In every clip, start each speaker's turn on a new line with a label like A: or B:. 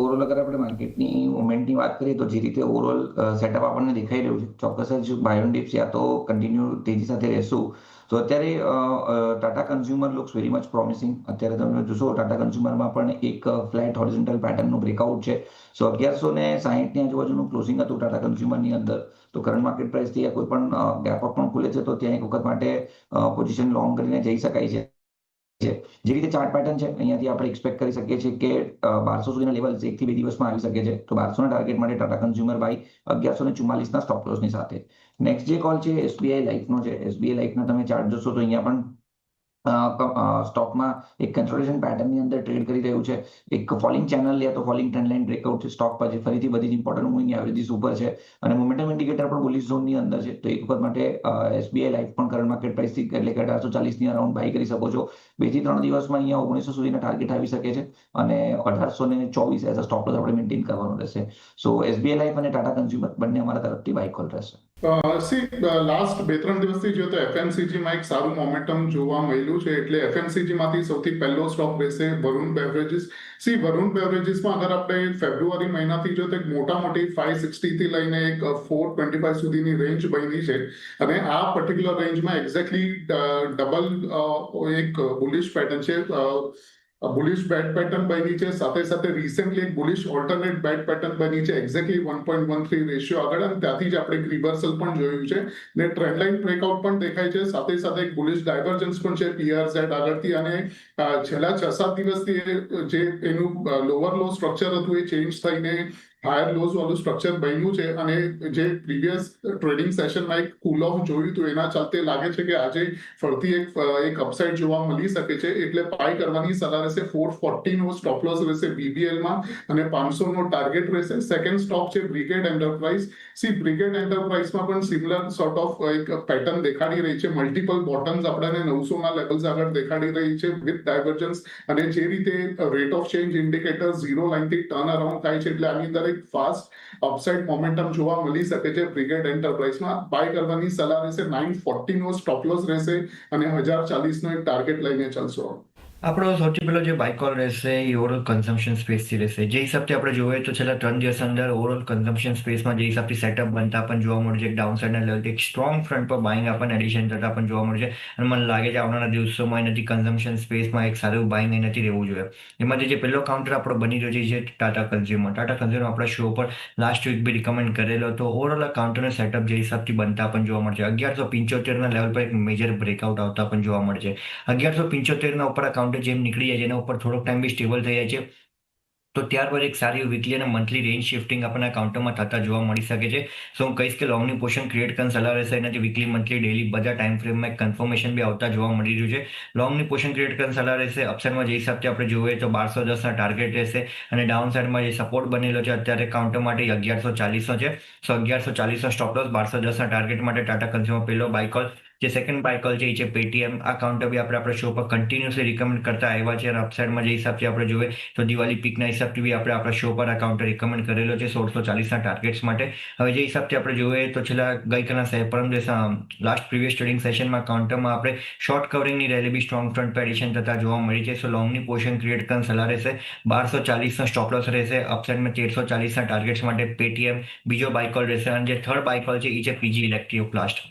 A: Overall અગર આપણે માર્કેટની મોમેન્ટની વાત કરીએ તો જે રીતે ઓવરઓલ સેટઅપ આપણને દેખાઈ રહ્યું છે, ચોક્કસ જ બાય ઓન ડિપ્સ યા તો કન્ટિન્યુ તેજી સાથે રહેશું. તો અત્યારે Tata consumer looks very much promising. અત્યારે તમે જોશો ટાટા કન્ઝ્યુમરમાં પણ એક ફ્લેટ હોરિઝોન્ટલ પેટર્નનું બ્રેકઆઉટ છે. સો 1160 ની આજુબાજુનું ક્લોઝિંગ હતું ટાટા કન્ઝ્યુમરની અંદર. તો કરંટ માર્કેટ પ્રાઇસથી કોઈ પણ ગેપ અપ પણ ખુલે છે તો ત્યાં એક વખત માટે પોઝિશન લોંગ કરીને જઈ શકાય છે. જે રીતે ચાર્ટ પેટર્ન છે અહીંયાથી આપણે એક્સપેક્ટ કરી શકીએ છીએ કે 1200 સુધીના લેવલ 1 થી 2 દિવસમાં આવી શકે છે. તો 1200 ના ટાર્ગેટ માટે ટાટા કન્ઝ્યુમર બાય 1144 ના સ્ટોપ લોસની સાથે. નેક્સ્ટ જે કોલ છે એસબીઆઈ લાઈફનો છે. એસબીઆઈ લાઈફના તમે ચાર્ટ જોશો તો અહીંયા પણ સ્ટોકમાં એક કન્સોલિડેશન પેટર્નની અંદર ટ્રેડ કરી રહ્યું છે. એક ફોલિંગ ચેનલ યા તો ફોલિંગ ટ્રેન્ડ લાઇન બ્રેકઆઉટ છે. સ્ટોક પછી ફરીથી બધી ઇમ્પોર્ટન્ટ મૂવિંગ એવરેજીસ ઉપર છે અને મોમેન્ટમ ઇન્ડિકેટર પણ બુલિશ ઝોનની અંદર છે. તો એક વખત માટે એસબીઆઈ લાઈફ પણ કરંટ માર્કેટ પ્રાઇસથી એટલે કે 1840 ની અરાઉન્ડ બાય કરી શકો છો. 2 થી 3 દિવસમાં અહીંયા 1900 સુધીના ટાર્ગેટ આવી શકે છે અને 1824 એઝ અ સ્ટોપ લોસ આપણે મેન્ટેન કરવાનું રહેશે. સો એસબીઆઈ લાઈફ અને ટાટા કન્ઝ્યુમર બંને અમારા તરફથી બાય કોલ રહેશે.
B: લાસ્ટ 2-3 દિવસથી જો તો એફએમસીજીમાં એક સારું મોમેન્ટમ જોવા મળ્યું છે. એટલે એફએમસીજી માંથી સૌથી પહેલો સ્ટોક રહેશે વરુણ બેવરેજીસ. વરુણ બેવરેજીસમાં અગર આપણે ફેબ્રુઆરી મહિનાથી જો તો એક મોટી 560 થી લઈને એક 425 સુધીની રેન્જ બની છે અને આ પર્ટિક્યુલર રેન્જમાં એક્ઝેક્ટલી ડબલ એક બુલિશ પેટર્ન છે. બુલિશ બેડ પેટર્ન બની છે, સાથે સાથે રિસેન્ટલી એક બુલિશ ઓલ્ટરનેટ બેડ પેટર્ન બની છે એક્ઝેક્ટલી 1.13 રેશિયો આગળ, અને ત્યાંથી જ આપણે એક રિવર્સલ પણ જોયું છે ને ટ્રેન્ડ લાઇન બ્રેકઆઉટ પણ દેખાય છે. સાથે સાથે એક બુલિશ ડાયવર્જન્સ પણ છે પીઆરઝેડ આગળથી, અને છેલ્લા 6-7 દિવસથી જે એનું લોઅર લો સ્ટ્રક્ચર હતું એ ચેન્જ થઈને હાયર લોઝ વાળું સ્ટ્રક્ચર બન્યું છે અને જે પ્રીવિયસ ટ્રેડિંગ સેશનમાં એક કુલ ઓફ જોયું હતું એના ચાલતે લાગે છે કે આજે ફરતી એક અપસાઇડ જોવા મળી શકે છે. એટલે બાય કરવાની સલાહ રહેશે. 440 નો સ્ટોપ લોસ રહેશે બીબીએલમાં અને 500 નો ટાર્ગેટ રહેશે. સેકન્ડ સ્ટોક છે બ્રિગેડ એન્ટરપ્રાઇઝ. બ્રિગેડ એન્ટરપ્રાઇઝમાં પણ સિમિલર સોર્ટ ઓફ એક પેટર્ન દેખાડી રહી છે. મલ્ટિપલ બોટમ્સ આપણને 900 ના લેવલ્સ આગળ દેખાડી રહી છે વિથ ડાયવર્જન્સ, અને જે રીતે રેટ ઓફ ચેન્જ ઇન્ડિકેટર 0 લાઇનથી ટર્ન અરાઉન્ડ થાય છે એટલે આની અંદર એક ફાસ્ટ અપસાઇડ મોમેન્ટમ જોવા મળી શકે છે. બ્રિગેડ એન્ટરપ્રાઇઝમાં બાય કરવાની સલાહ રહેશે. 940 નો સ્ટોપ લોસ રહેશે અને 1040 નો એક ટાર્ગેટ લઈને ચાલશો.
C: આપણો સૌથી પહેલો જે બાય કોલ રહેશે એ ઓવરઓલ કન્ઝમ્પશન સ્પેસથી રહેશે. જે હિસાબથી આપણે જોઈએ તો છેલ્લા 3 દિવસ અંદર ઓવરઓલ કન્ઝમ્પશન સ્પેસમાં જે હિસાબથી સેટઅપ બનતા પણ જોવા મળે છે, એક ડાઉન સાઇડના લેવલથી એક સ્ટ્રોંગ ફ્રન્ટ પર બાઇંગ આપણને એડિશન થતા પણ જોવા મળે છે અને મને લાગે છે આવનારા દિવસોમાં એનાથી કન્ઝમ્પશન સ્પેસમાં એક સારું બાઇંગ એનાથી રહેવું જોઈએ. એમાંથી જે પહેલો કાઉન્ટર આપણો બની રહ્યો છે જે ટાટા કન્ઝ્યુમર આપણા શો પર લાસ્ટ વીક બી રિકમેન્ડ કરેલો હતો. ઓવરઓલ આ કાઉન્ટરનો સેટઅપ જે હિસાબથી બનતા પણ જોવા મળે છે 1175 લેવલ પર એક મેજર બ્રેકઆઉટ આવતા પણ જોવા મળે છે. 1175 ઉપર આ કાઉન્ટર જેમ નીકળી જાય છે એના ઉપર થોડોક ટાઈમ બી સ્ટેબલ થઈ જાય છે તો ત્યારબાદ એક સારી વીકલી અને મંથલી રેન્જ શિફ્ટિંગ આપણને કાઉન્ટરમાં થતા જોવા મળી શકે છે. સો હું કહીશ કે લોંગની પોર્શન ક્રિએટ કરીને સલાહ રહેશે. એનાથી વીકલી મંથલી ડેલી બધા ટાઈમ ફ્રેમમાં એક કન્ફર્મેશન બી આવતા જોવા મળી રહ્યું છે. લોંગની પોર્શન ક્રિએટ કરીને સલાહ રહેશે. અપસાઇડમાં જે હિસાબથી આપણે જોઈએ તો 1210 ના ટાર્ગેટ રહેશે અને ડાઉન સાઇડમાં જે સપોર્ટ બનેલો છે અત્યારે કાઉન્ટર માટે 1140 છે. સો 1140 નો સ્ટોપ લોસ, 1210 ના ટાર્ગેટ માટે ટાટા કન્ઝ્યુમર પહેલો બાય કોલ. જે સેકન્ડ બાય કોલ છે એ છે પેટીએમ. આ કાઉન્ટર બી આપણે શો પર કન્ટિન્યુઅસલી રિકમેન્ડ કરતા આવ્યા છે અને અપસાઇડમાં જે હિસાબથી આપણે જોઈએ તો દિવાળી પીકના હિસાબથી બી આપણે આપણા શો પર આ કાઉન્ટર રિકમેન્ડ કરેલો છે 1640 ના ટાર્ગેટ્સ માટે. હવે જે હિસાબથી આપણે જોઈએ તો છેલ્લા ગઈકાલના પરમ દિવસ લાસ્ટ પ્રીવિયસ ટ્રેડિંગ સેશનમાં કાઉન્ટરમાં આપણે શોર્ટ કવરિંગની રેલી બી સ્ટ્રોંગ ફ્રન્ટ પર એડિશન થતા જોવા મળી છે. સો લોંગની પોર્શન ક્રિએટ કરીને સલાહ રહેશે. 1240 નો સ્ટોપ લોસ રહેશે. અપસાઇડમાં 1340 ના ટાર્ગેટ્સ માટે પેટીએમ બીજો બાય કોલ રહેશે અને જે થર્ડ બાય કોલ છે એ છે પીજી ઇલેક્ટ્રોપ્લાસ્ટ.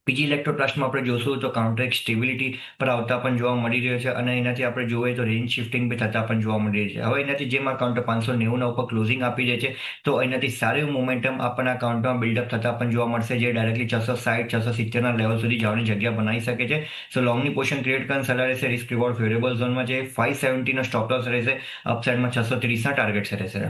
C: પીજી ઇલેક્ટ્રોપ્લાસ્ટમાં આપણે જોશું તો કાઉન્ટર એક સ્ટેબિલિટી પર આવતા પણ જોવા મળી રહ્યો છે અને એનાથી આપણે જોઈએ તો રેન્જ શિફ્ટિંગ બી થતા પણ જોવા મળી રહી છે. હવે એનાથી જેમ આ કાઉન્ટર 590 ના ઉપર ક્લોઝિંગ આપી દે છે તો એનાથી સારી મોમેન્ટમ આપણને આ કાઉન્ટરમાં બિલ્ડઅપ થતા પણ જોવા મળશે, જે ડાયરેક્ટલી 660 670 ના લેવલ સુધી જવાની જગ્યા બનાવી શકે છે. સો લોંગની પોર્શન ક્રિએટ કરીને સલાહ રહેશે. રિસ્ક રિવોર્ડ ફેવરેબલ ઝોનમાં છે. 570 નો સ્ટોપ લોસ રહેશે. અપસાઇડમાં 630 ના ટાર્ગેટ્સ રહેશે.